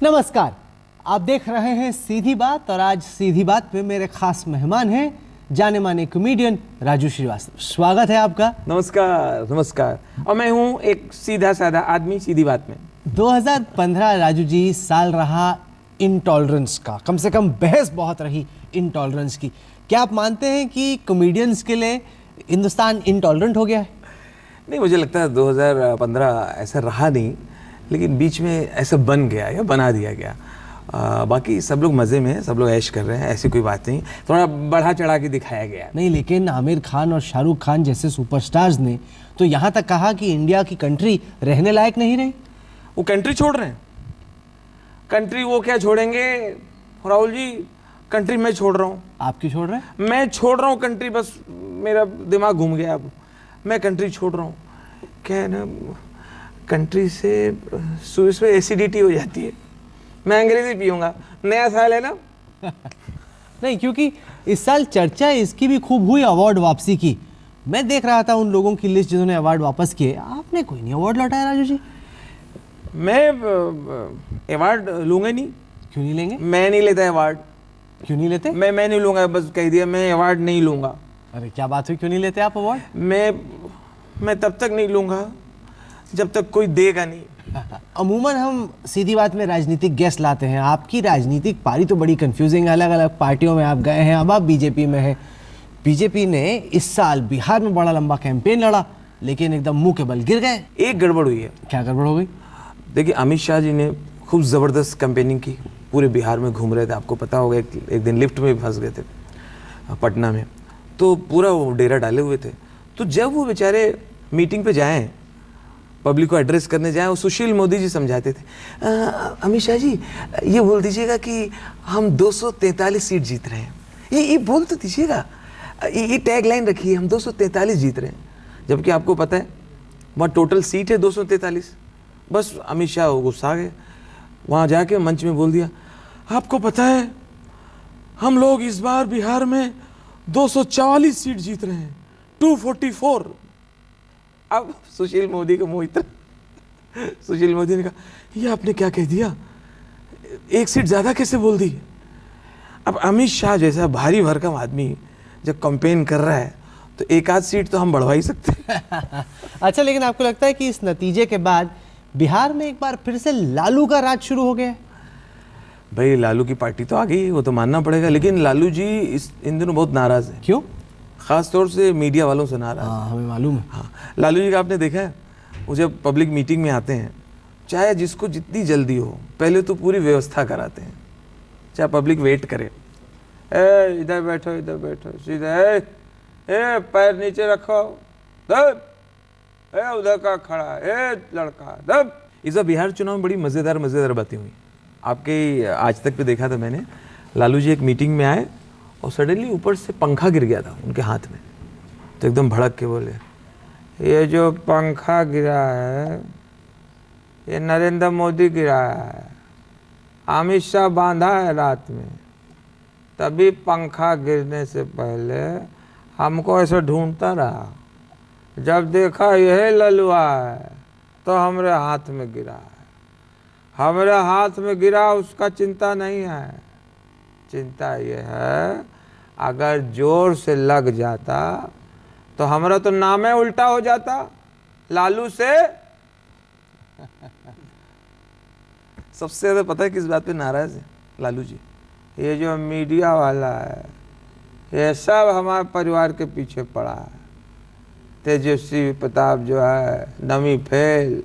नमस्कार, आप देख रहे हैं सीधी बात और आज सीधी बात में मेरे खास मेहमान हैं जाने माने कॉमेडियन राजू श्रीवास्तव। स्वागत है आपका। नमस्कार नमस्कार। और मैं हूँ एक सीधा साधा आदमी सीधी बात में। 2015 राजू जी साल रहा इंटॉलरेंस का, कम से कम बहस बहुत रही इंटॉलरेंस की। क्या आप मानते हैं कि कॉमेडियंस के लिए हिंदुस्तान इंटॉलरेंट हो गया है? नहीं, मुझे लगता है 2015 ऐसा रहा नहीं, लेकिन बीच में ऐसा बन गया या बना दिया गया। बाकी सब लोग मज़े में हैं, सब लोग ऐश कर रहे हैं, ऐसी कोई बात नहीं। थोड़ा बढ़ा चढ़ा के दिखाया गया नहीं, लेकिन आमिर खान और शाहरुख खान जैसे सुपरस्टार्स ने तो यहाँ तक कहा कि इंडिया की कंट्री रहने लायक नहीं रही। वो कंट्री छोड़ रहे हैं। कंट्री वो क्या छोड़ेंगे राहुल जी? कंट्री मैं छोड़ रहा हूँ। आप क्यों छोड़ रहे हैं? मैं छोड़ रहा हूँ कंट्री, बस मेरा दिमाग घूम गया। अब मैं कंट्री छोड़ रहा हूँ। क्या है ना, कंट्री से सुबह में एसिडिटी हो जाती है। मैं अंग्रेजी पीऊँगा, नया साल है ना। नहीं, क्योंकि इस साल चर्चा इसकी भी खूब हुई अवार्ड वापसी की। मैं देख रहा था उन लोगों की लिस्ट जिन्होंने अवार्ड वापस किए, आपने कोई नहीं अवार्ड लौटाया राजू जी। मैं अवार्ड लूँगा नहीं। क्यों नहीं लेंगे? मैं नहीं लेता अवार्ड। क्यों नहीं लेते? मैं नहीं लूँगा, बस कह दिया मैं अवार्ड नहीं लूँगा। अरे क्या बात हुई, क्यों नहीं लेते आप अवार्ड? मैं तब तक नहीं लूँगा जब तक कोई देगा नहीं। अमूमन हम सीधी बात में राजनीतिक गेस्ट लाते हैं। आपकी राजनीतिक पारी तो बड़ी कंफ्यूजिंग है, अलग अलग पार्टियों में आप गए हैं, अब आप बीजेपी में हैं। बीजेपी ने इस साल बिहार में बड़ा लंबा कैंपेन लड़ा, लेकिन एकदम मुंह के बल गिर गए। एक गड़बड़ हुई है। क्या गड़बड़ हो गई? देखिए, अमित शाह जी ने खूब ज़बरदस्त कैंपेनिंग की, पूरे बिहार में घूम रहे थे। आपको पता होगा एक दिन लिफ्ट में फंस गए थे पटना में, तो पूरा वो डेरा डाले हुए थे। तो जब वो बेचारे मीटिंग पे जाएं, पब्लिक को एड्रेस करने जाएं, वो सुशील मोदी जी समझाते थे, अमित शाह जी ये बोल दीजिएगा कि हम 243 सीट जीत रहे हैं। ये बोल तो दीजिएगा, ये टैग लाइन रखिए, हम 243 जीत रहे हैं। जबकि आपको पता है वहाँ टोटल सीट है 243। बस अमित शाह गुस्सा आ गए, वहाँ जाके मंच में बोल दिया, आपको पता है हम लोग इस बार बिहार में 244 सीट जीत रहे हैं, 244। अब सुशील मोदी का मुंह इतना, सुशील मोदी ने कहा ये आपने क्या कह दिया, एक सीट ज्यादा कैसे बोल दी? अब अमित शाह जैसा भारी भरकम आदमी जब कैंपेन कर रहा है तो एक आध सीट तो हम बढ़वा ही सकते हैं। अच्छा, लेकिन आपको लगता है कि इस नतीजे के बाद बिहार में एक बार फिर से लालू का राज शुरू हो गया है? भाई, लालू की पार्टी तो आ गई, वो तो मानना पड़ेगा, लेकिन लालू जी इन दिनों बहुत नाराज है। क्यों? खास तौर से मीडिया वालों से नाराज। हाँ, हमें मालूम है। हाँ, लालू जी का आपने देखा है, वो जब पब्लिक मीटिंग में आते हैं, चाहे जिसको जितनी जल्दी हो, पहले तो पूरी व्यवस्था कराते हैं, चाहे पब्लिक वेट करे। इधर बैठो सीधा, पैर नीचे रखो, दब, उधर का खड़ा, लड़का दब। इस बार बिहार चुनाव में बड़ी मज़ेदार बातें हुई। आपके आज तक पे देखा था मैंने, लालू जी एक मीटिंग में आए और सडनली ऊपर से पंखा गिर गया था उनके हाथ में, तो एकदम भड़क के बोले, ये जो पंखा गिरा है ये नरेंद्र मोदी गिराया है, अमित शाह बांधा है रात में, तभी पंखा गिरने से पहले हमको ऐसे ढूंढता रहा, जब देखा यह ललुआ है तो हमरे हाथ में गिरा है। हमारे हाथ में गिरा उसका चिंता नहीं है, चिंता ये है अगर जोर से लग जाता तो हमारा तो नाम उल्टा हो जाता लालू से। सबसे ज्यादा पता है किस बात पे नाराज है लालू जी? ये जो मीडिया वाला है, ये सब हमारे परिवार के पीछे पड़ा है। तेजस्वी प्रताप जो है, नमी फेल।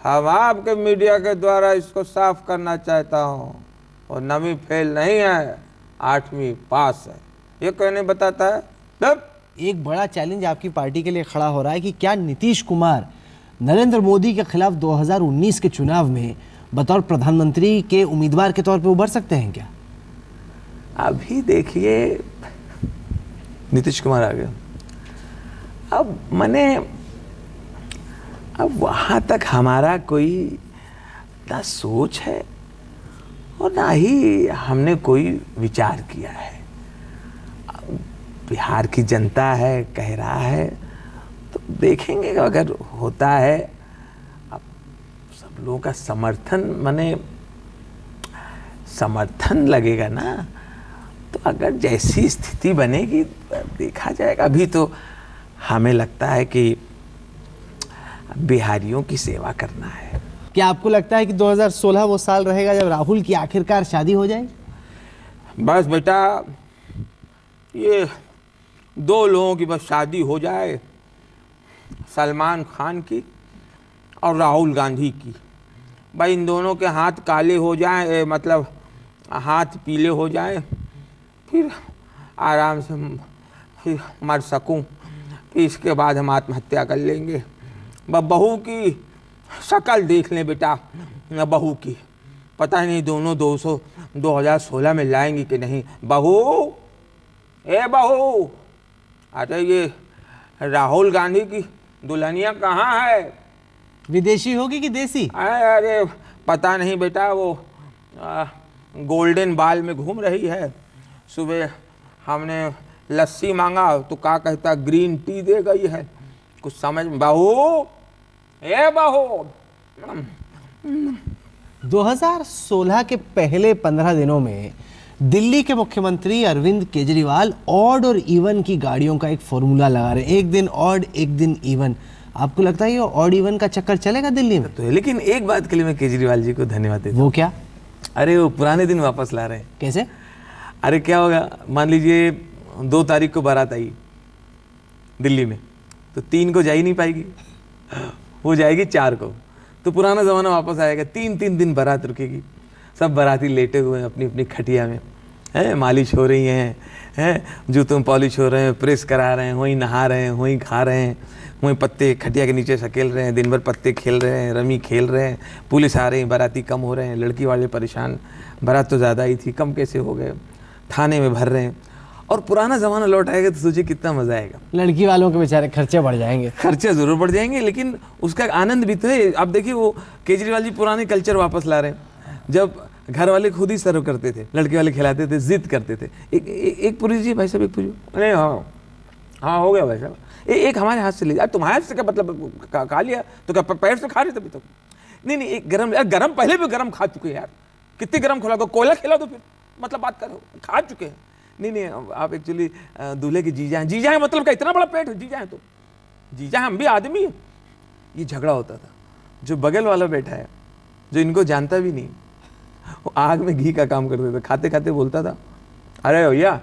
हम आपके मीडिया के द्वारा इसको साफ करना चाहता हूँ, और नमी फेल नहीं है, 8वीं पास है, ये कहने बताता है। तब एक बड़ा चैलेंज आपकी पार्टी के लिए खड़ा हो रहा है कि क्या नीतीश कुमार नरेंद्र मोदी के खिलाफ 2019 के चुनाव में बतौर प्रधानमंत्री के उम्मीदवार के तौर पे उभर सकते हैं क्या? अभी देखिए, नीतीश कुमार आ गया, अब वहाँ तक हमारा कोई ना सोच है और ना ही हमने कोई विचार किया है। बिहार की जनता है, कह रहा है, तो देखेंगे अगर होता है। अब लोगों का समर्थन माने समर्थन लगेगा ना, तो अगर जैसी स्थिति बनेगी देखा जाएगा। अभी तो हमें लगता है कि बिहारियों की सेवा करना है। क्या आपको लगता है कि 2016 वो साल रहेगा जब राहुल की आखिरकार शादी हो जाएगी? बस बेटा, ये दो लोगों की बस शादी हो जाए, सलमान खान की और राहुल गांधी की। भाई इन दोनों के हाथ काले हो जाएं, मतलब हाथ पीले हो जाएं, फिर आराम से फिर मर सकूं, फिर इसके बाद हम आत्महत्या कर लेंगे। बहू की शक्ल देख लें बेटा, बहू की, पता नहीं दोनों 2016 में लाएंगी कि नहीं। बहू, ए बहू, अरे ये राहुल गांधी की दुल्हनिया कहाँ है? विदेशी होगी कि देसी? अरे पता नहीं बेटा, वो गोल्डन बाल में घूम रही है। सुबह हमने लस्सी मांगा तो क्या कहता ग्रीन टी दे गई है, कुछ समझ। बहू, ए बहू। 2016 के पहले 15 दिनों में दिल्ली के मुख्यमंत्री अरविंद केजरीवाल ऑड और इवन की गाड़ियों का एक फॉर्मूला लगा रहे हैं, एक दिन ऑड एक दिन इवन। आपको लगता है ये ऑड इवन का चक्कर चलेगा दिल्ली में? तो लेकिन एक बात के लिए मैं केजरीवाल जी को धन्यवाद देता हूं। वो क्या? अरे वो पुराने दिन वापस ला रहे हैं। कैसे? अरे क्या होगा, मान लीजिए 2 तारीख को बारात आई दिल्ली में, तो 3 को जा ही नहीं पाएगी, वो जाएगी 4 को, तो पुराना ज़माना वापस आएगा। 3 दिन बारात रुकेगी, सब बाराती लेटे हुए हैं अपनी अपनी खटिया में, हैं, मालिश हो रही हैं, जूतों में पॉलिश हो रहे हैं, प्रेस करा रहे हैं, वहीं नहा रहे हैं, वहीं खा रहे हैं, वहीं पत्ते खटिया के नीचे सकेल रहे हैं, दिन भर पत्ते खेल रहे हैं, रमी खेल रहे हैं। पुलिस आ रही है, बाराती कम हो रहे हैं, लड़की वाले परेशान, बारात तो ज़्यादा ही थी, कम कैसे हो गए, थाने में भर रहे हैं। और पुराना ज़माना लौट आएगा तो सोचिए कितना मज़ा आएगा। लड़की वालों के बेचारे खर्चे बढ़ जाएंगे। खर्चे ज़रूर बढ़ जाएंगे, लेकिन उसका आनंद भी तो है। अब देखिए वो केजरीवाल जी पुराने कल्चर वापस ला रहे हैं। जब घर वाले खुद ही सर्व करते थे, लड़के वाले खिलाते थे, जिद करते थे, एक पूरी जी भाई साहब, एक पूरी। अरे हाँ हो गया भाई साहब, एक हमारे हाथ से ले जा। तुम्हारे हाथ से क्या मतलब, खा लिया तो क्या पैर से खा रहे थे अभी तक? नहीं, एक गरम पहले भी गरम खा चुके हैं यार, कितने गरम खिला दो, कोयला खिला दो, फिर मतलब बात करो, खा चुके हैं। नहीं, आप एक्चुअली दूल्हे के जीजा हैं मतलब क्या इतना बड़ा पेट है? जीजा है तो जीजा, हम भी आदमी हैं। ये झगड़ा होता था। जो बगल वाला बैठा है, जो इनको जानता भी नहीं, वो आग में घी का काम करते थे, खाते खाते बोलता था, अरे भैया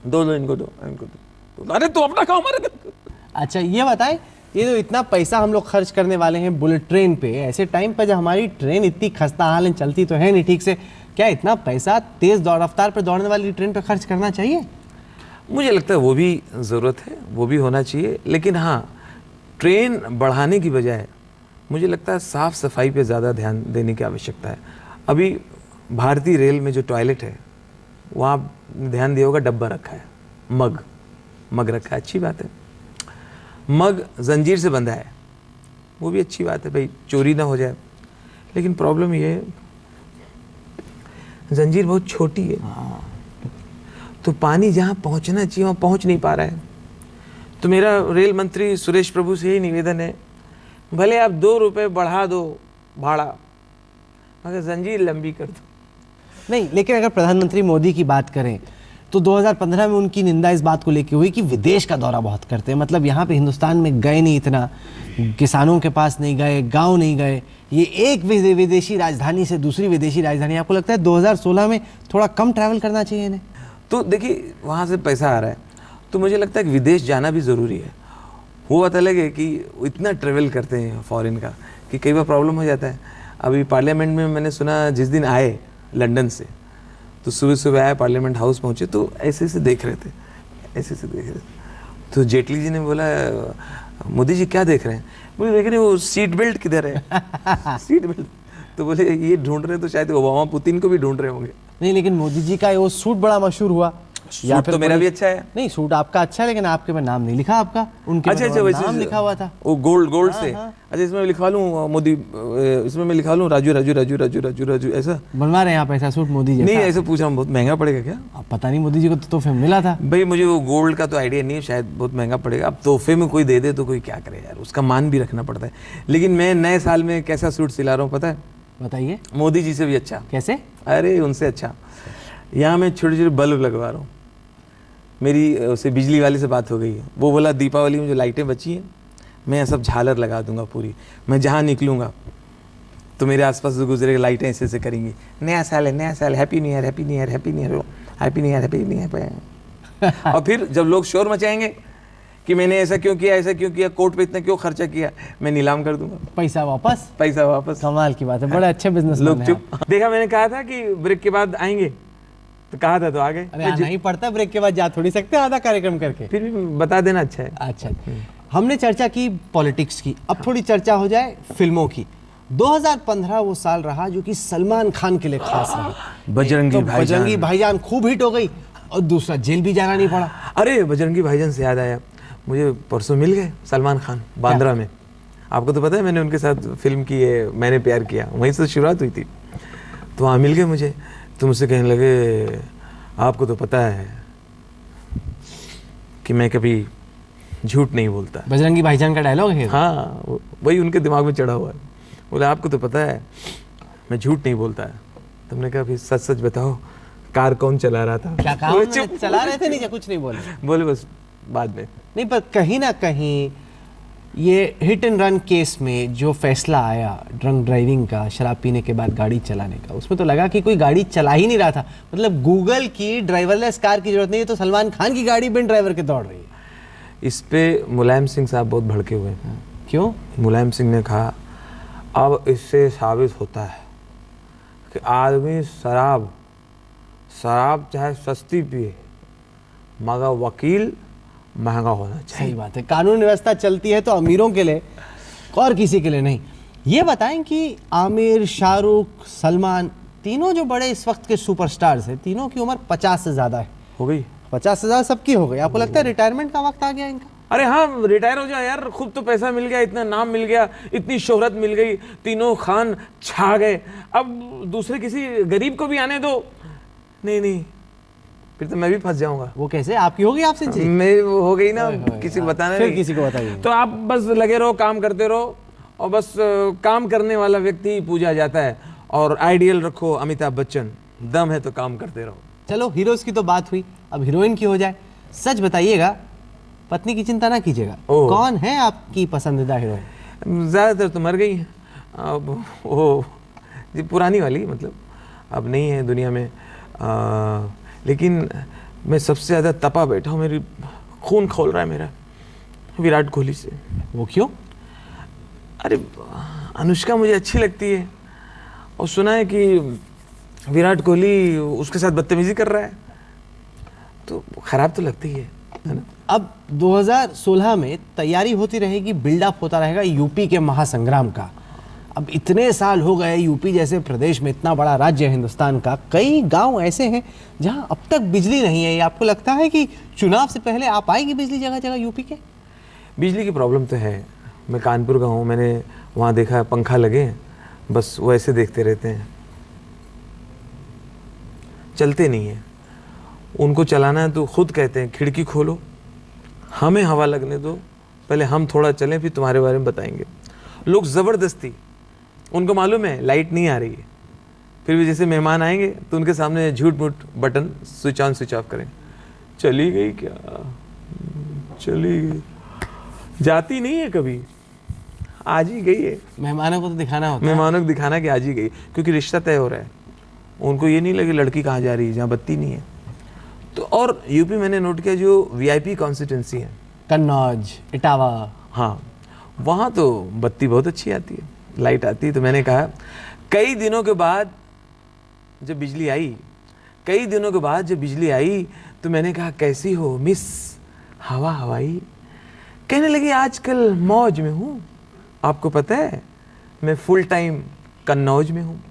दो इनको दो। अरे तू अपना खाओ हमारे। अच्छा ये बताएं, ये तो इतना पैसा हम लोग खर्च करने वाले हैं बुलेट ट्रेन पे, ऐसे टाइम पर जब हमारी ट्रेन इतनी खस्ता हाल है, चलती तो है नहीं ठीक से, क्या इतना पैसा तेज रफ्तार पर दौड़ने वाली ट्रेन पे खर्च करना चाहिए? मुझे लगता है वो भी ज़रूरत है, वो भी होना चाहिए, लेकिन हाँ, ट्रेन बढ़ाने की बजाय मुझे लगता है साफ़ सफाई पे ज़्यादा ध्यान देने की आवश्यकता है। अभी भारतीय रेल में जो टॉयलेट है, वहाँ ध्यान दिया होगा, डब्बा रखा है, मग रखा है, अच्छी बात है। मग जंजीर से बंधा है, वो भी अच्छी बात है भाई, चोरी ना हो जाए। लेकिन प्रॉब्लम ये है, जंजीर बहुत छोटी है, तो पानी जहाँ पहुँचना चाहिए वहाँ पहुँच नहीं पा रहा है। तो मेरा रेल मंत्री सुरेश प्रभु से यही निवेदन है, भले आप 2 रुपये बढ़ा दो भाड़ा, मगर जंजीर लंबी कर दो। नहीं, लेकिन अगर प्रधानमंत्री मोदी की बात करें तो 2015 में उनकी निंदा इस बात को लेकर हुई कि विदेश का दौरा बहुत करते हैं, मतलब यहाँ पे हिंदुस्तान में गए नहीं इतना, किसानों के पास नहीं गए, गांव नहीं गए, ये एक विदेशी राजधानी से दूसरी विदेशी राजधानी। आपको लगता है 2016 में थोड़ा कम ट्रैवल करना चाहिए इन्हें? तो देखिए वहाँ से पैसा आ रहा है, तो मुझे लगता है कि विदेश जाना भी ज़रूरी है। वो बात अलग है कि इतना ट्रैवल करते हैं फॉरेन का कि कई बार प्रॉब्लम हो जाता है। अभी पार्लियामेंट में मैंने सुना, जिस दिन आए लंदन से, तो सुबह आए, पार्लियामेंट हाउस पहुँचे, तो ऐसे देख रहे थे, तो जेटली जी ने बोला, मोदी जी क्या देख रहे हैं? बोले देख रहे हैं वो सीट बेल्ट किधर है। सीट बेल्ट, तो बोले ये ढूंढ रहे हैं, तो शायद ओबामा पुतिन को भी ढूंढ रहे होंगे। नहीं, लेकिन मोदी जी का वो सूट बड़ा मशहूर हुआ, या सूट फिर तो मेरा कोई- भी अच्छा है। नहीं, सूट आपका अच्छा है, लेकिन आपके में नाम नहीं लिखा आपका, उनके अच्छा में अच्छा, तो वैसे नाम लिखा हुआ था। वो गोल्ड से। अच्छा, इसमें मैं लिखवा लूँ मोदी, इसमें मैं लिखवा लूँ राजू राजू राजू राजू राजू राजू, ऐसा? बनवा रहे हैं आप ऐसा सूट मोदी जी? नहीं, ऐसे पूछ रहा हूँ, बहुत महंगा पड़ेगा क्या? अब पता नहीं, मोदी जी को तो तोहफे में मिला था। भाई मुझे वो गोल्ड का तो आइडिया नहीं है, शायद बहुत महंगा पड़ेगा। अब तोहफे में कोई दे दे तो कोई क्या करे यार, उसका मान भी रखना पड़ता है। लेकिन मैं नए साल में कैसा सूट सिला रहा हूँ पता है? बताइए मोदी जी से भी अच्छा। कैसे? अरे उनसे अच्छा। यहाँ मैं छोटे छोटे बल्ब लगवा रहा हूँ। मेरी उसे बिजली वाले से बात हो गई है, वो बोला दीपावली में जो लाइटें बची हैं मैं ये सब झालर लगा दूंगा पूरी। मैं जहाँ निकलूँगा तो मेरे आसपास से गुजरेगा, लाइटें ऐसे ऐसे करेंगी, नया साल है, नया साल, happy new year, happy new year, happy new year, happy new year, happy new year. और फिर जब लोग शोर मचाएंगे कि मैंने ऐसा क्यों किया, ऐसा क्यों किया, कोर्ट पे इतना क्यों खर्चा किया, मैं नीलाम कर दूंगा, पैसा वापस। पैसा वापस। कमाल की बात है, बड़े अच्छे बिजनेस लोग चुप। देखा, मैंने कहा था कि ब्रेक के बाद आएंगे, तो कहा था तो आ गए। अरे आना ही पड़ता, ब्रेक के बाद जा थोड़ी सकते आधा कार्यक्रम करके। फिर भी बता देना अच्छा है। अच्छा, हमने चर्चा की पॉलिटिक्स की, अब थोड़ी चर्चा हो जाए फिल्मों की। 2015 वो साल रहा जो कि सलमान खान के लिए खास रहा। बजरंगी तो बजरंगी भाईजान खूब हिट हो गई, और दूसरा जेल भी जाना नहीं पड़ा। अरे बजरंगी भाईजान से याद आया, मुझे परसों मिल गए सलमान खान बांद्रा में। आपको तो पता है मैंने उनके साथ फिल्म की है, मैंने प्यार किया, वहीं से शुरुआत हुई थी। तो वहाँ मिल गए मुझे, तो मुझसे कहने लगे आपको तो पता है कि मैं कभी झूठ नहीं बोलता। बजरंगी भाईजान का डायलॉग है। हाँ, वही उनके दिमाग में चढ़ा हुआ है। बोले आपको तो पता है मैं झूठ नहीं बोलता है। तुमने कहा फिर सच सच बताओ, कार कौन चला रहा था? क्या कहा? चला रहे थे? नहीं, कुछ नहीं बोले। बोले बस बाद में। नहीं, पर कहीं ना कहीं ये हिट एंड रन केस में जो फैसला आया ड्रंक ड्राइविंग का, शराब पीने के बाद गाड़ी चलाने का, उसमें तो लगा कि कोई गाड़ी चला ही नहीं रहा था। मतलब गूगल की ड्राइवरलेस कार की जरूरत नहीं है, तो सलमान खान की गाड़ी बिन ड्राइवर के दौड़ रही है। इस पे मुलायम सिंह साहब बहुत भड़के हुए हैं। क्यों? मुलायम सिंह ने कहा अब इससे साबित होता है कि आदमी शराब चाहे सस्ती पिए, मगर वकील महंगा होना चाहिए। सही बात है, कानून व्यवस्था चलती है तो अमीरों के लिए और किसी के लिए नहीं। ये बताएं कि आमिर, शाहरुख, सलमान, तीनों जो बड़े इस वक्त के सुपरस्टार्स हैं, तीनों की उम्र 50 से ज़्यादा है। हो गई 50 से ज़्यादा सबकी हो गई। आपको लगता है रिटायरमेंट का वक्त आ गया इनका? अरे हाँ, रिटायर हो जाए यार, खूब तो पैसा मिल गया, इतना नाम मिल गया, इतनी शोहरत मिल गई, तीनों खान छा गए, अब दूसरे किसी गरीब को भी आने दो। नहीं, फिर तो मैं भी फंस जाऊंगा। वो कैसे? आपकी होगी आपसे जी? मैं हो गई ना, किसी को बताना फिर नहीं। किसी को बताइए। तो आप बस लगे रहो, काम करते रहो, और बस काम करने वाला व्यक्ति पूजा जाता है। और आइडियल रखो अमिताभ बच्चन, दम है तो काम करते रहो। चलो, हीरोज की तो बात हुई, अब हीरोइन की हो जाए। सच बताइएगा, पत्नी की चिंता ना कीजिएगा, कौन है आपकी पसंदीदा हीरोइन? ज़्यादातर तो मर गई हैं। अब वो जी पुरानी वाली, मतलब अब नहीं है दुनिया में। लेकिन मैं सबसे ज़्यादा तपा बैठा हूँ, मेरी खून खौल रहा है मेरा विराट कोहली से। वो क्यों? अरे अनुष्का मुझे अच्छी लगती है, और सुना है कि विराट कोहली उसके साथ बदतमीजी कर रहा है, तो खराब तो लगती है ना। अब 2016 में तैयारी होती रहेगी, बिल्डअप होता रहेगा यूपी के महासंग्राम का। अब इतने साल हो गए, यूपी जैसे प्रदेश में, इतना बड़ा राज्य हिंदुस्तान का, कई गांव ऐसे हैं जहां अब तक बिजली नहीं है। ये आपको लगता है कि चुनाव से पहले आ पाएगी बिजली जगह जगह यूपी के? बिजली की प्रॉब्लम तो है। मैं कानपुर का हूँ, मैंने वहाँ देखा है पंखा लगे हैं, बस वो ऐसे देखते रहते हैं, चलते नहीं हैं। उनको चलाना है तो खुद कहते हैं खिड़की खोलो, हमें हवा लगने दो, पहले हम थोड़ा चलें, फिर तुम्हारे बारे में बताएंगे। लोग ज़बरदस्ती, उनको मालूम है लाइट नहीं आ रही है, फिर भी जैसे मेहमान आएंगे तो उनके सामने झूठ मूठ button switch on switch off करें। चली गई क्या? चली गई, जाती नहीं है कभी, आज ही गई है। मेहमानों को तो दिखाना होता है। मेहमानों को दिखाना कि आज ही गई, क्योंकि रिश्ता तय हो रहा है। उनको ये नहीं लगे लड़की कहाँ जा रही है जहाँ बत्ती नहीं है। तो और यूपी मैंने नोट किया, जो वीआईपी कॉन्स्टिट्यूंसी है, कन्नौज, इटावा, हाँ, वहाँ तो बत्ती बहुत अच्छी आती है, लाइट आती है। तो मैंने कहा कई दिनों के बाद जब बिजली आई, तो मैंने कहा कैसी हो मिस हवा हवाई? कहने लगी आजकल मौज में हूँ। आपको पता है मैं फुल टाइम कन्नौज में हूँ।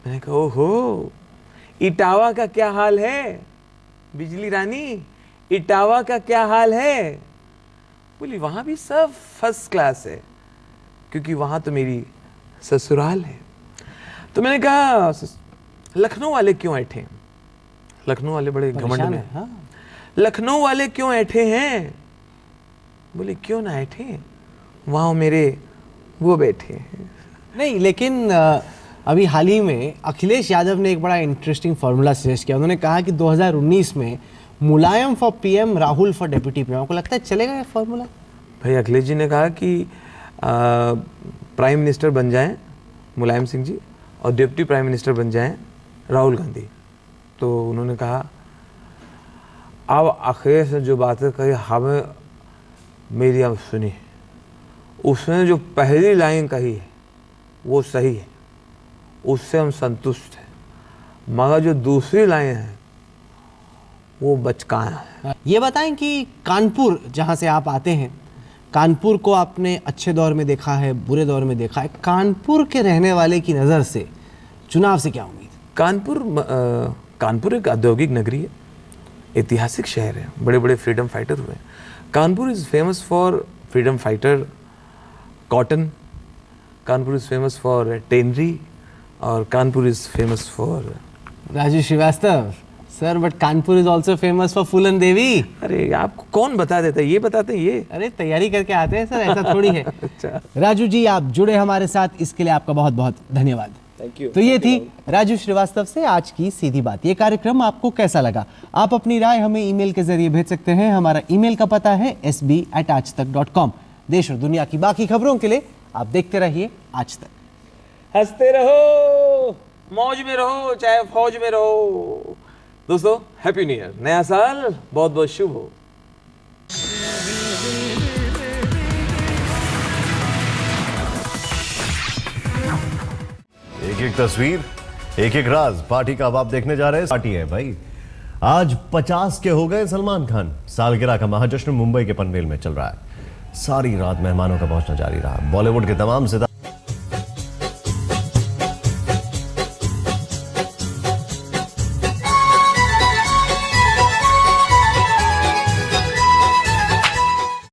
मैंने कहा ओहो, इटावा का क्या हाल है बिजली रानी, इटावा का क्या हाल है। बोली वहां भी सब फर्स्ट क्लास है, क्योंकि वहां तो मेरी ससुराल है। तो मैंने कहा लखनऊ वाले क्यों ऐठे, लखनऊ वाले बड़े घमंड में, हाँ। लखनऊ वाले क्यों ऐठे हैं। बोले क्यों ना ऐठे, वहां मेरे वो बैठे हैं। नहीं, लेकिन अभी हाल ही में अखिलेश यादव ने एक बड़ा इंटरेस्टिंग फार्मूला सजेस्ट किया। उन्होंने कहा कि 2019 में Mulayam for PM, Rahul for deputy PM. आपको लगता है चलेगा ये फार्मूला? भाई अखिलेश जी ने कहा कि प्राइम मिनिस्टर बन जाएं मुलायम सिंह जी और डिप्टी प्राइम मिनिस्टर बन जाएं राहुल गांधी। तो उन्होंने कहा अब अखिलेश ने जो बातें कही हमें, मेरी अब सुनी, उसने जो पहली लाइन कही है वो सही है, उससे हम संतुष्ट हैं, मगर जो दूसरी लाइन है वो बचकाना है। ये बताएं कि कानपुर जहां से आप आते हैं, कानपुर को आपने अच्छे दौर में देखा है, बुरे दौर में देखा है। कानपुर के रहने वाले की नज़र से चुनाव से क्या उम्मीद? कानपुर एक औद्योगिक नगरी है, ऐतिहासिक शहर है, बड़े बड़े फ्रीडम फाइटर हुए। Kanpur is famous for freedom fighter, cotton, Kanpur is famous for tannery, और Kanpur is famous for Raju Shrivastava sir, but Kanpur is also famous for Phoolan Devi. अरे आपको कौन बता देता है, ये बताते हैं ये। अरे तैयारी करके आते हैं सर, ऐसा थोड़ी है। अच्छा। राजू जी, आप जुड़े हमारे साथ, इसके लिए आपका बहुत बहुत धन्यवाद। Thank you. तो ये थी राजू श्रीवास्तव से आज की सीधी बात। ये कार्यक्रम आपको कैसा लगा? आप अपनी राय हमें ईमेल के जरिए भेज सकते हैं। हमारा ईमेल का पता है sb@aajtak.com। देश और दुनिया की बाकी खबरों के लिए आप देखते रहिए आज तक। हंसते रहो, मौज में रहो, चाहे फौज में रहो। दोस्तों हैप्पी न्यू ईयर, नया साल बहुत बहुत शुभ हो। एक एक तस्वीर, एक एक राज। पार्टी का अब आप देखने जा रहे हैं। पार्टी है भाई, आज 50 के हो गए सलमान खान। सालगिरह का महाजश्न मुंबई के पनवेल में चल रहा है। सारी रात मेहमानों का पहुंचना जारी रहा। बॉलीवुड के तमाम सितारे